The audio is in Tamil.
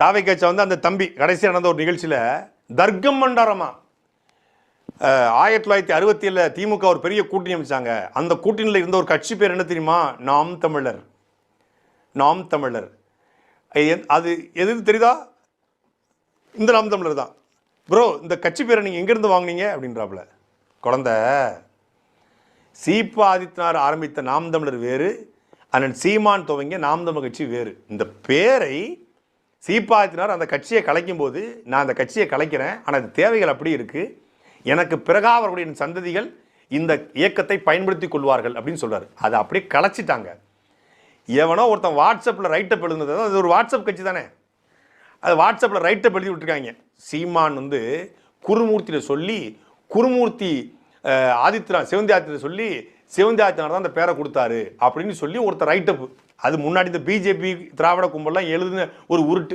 தாவை கட்சி வந்து அந்த தம்பி கடைசியாக நடந்த ஒரு நிகழ்ச்சியில் தர்க்கம் மண்டாரமா 1967 திமுக ஒரு பெரிய கூட்டணி அமைச்சாங்க. அந்த கூட்டணியில் இருந்த ஒரு கட்சி பேர் என்ன தெரியுமா? நாம் தமிழர். நாம் தமிழர். அது எது தெரியுதா? இந்த நாம் தமிழர் தான். ப்ரோ இந்த கட்சி பேரை நீங்கள் எங்கேருந்து வாங்கினீங்க அப்படின்றாப்புல. குழந்த சீபா ஆதித்யநாத் ஆரம்பித்த நாம் தமிழர் வேறு, அண்ணன் சீமான் துவங்கிய நாம் தமிழர் கட்சி வேறு. இந்த பேரை சீபா ஆதித்யநாத் அந்த கட்சியை கலைக்கும் போது நான் அந்த கட்சியை கலைக்கிறேன், ஆனால் அது தேவைகள் அப்படி இருக்குது, எனக்கு பிறகாக அவர்களுடைய சந்ததிகள் இந்த இயக்கத்தை பயன்படுத்தி கொள்வார்கள் அப்படின்னு சொல்கிறார். அதை அப்படியே கலைச்சிட்டாங்க. எவனோ ஒருத்தன் வாட்ஸ்அப்பில் ரைட்டப் எழுதுனது, அது ஒரு வாட்ஸ்அப் கட்சி தானே, அது வாட்ஸ்அப்பில் ரைட்டப் எழுதி விட்டுருக்காங்க. சீமான் வந்து குருமூர்த்தியில் சொல்லி, குருமூர்த்தி ஆதித்யநாத் சிவந்தி ஆதித்யநாத் சொல்லி, சிவந்தி ஆதித்யநாத் தான் அந்த பேரை கொடுத்தாரு அப்படின்னு சொல்லி ஒருத்தர் ரைட்டப். அது முன்னாடி இந்த பிஜேபி திராவிட கும்பல்லாம் எழுதுன ஒரு உருட்டு.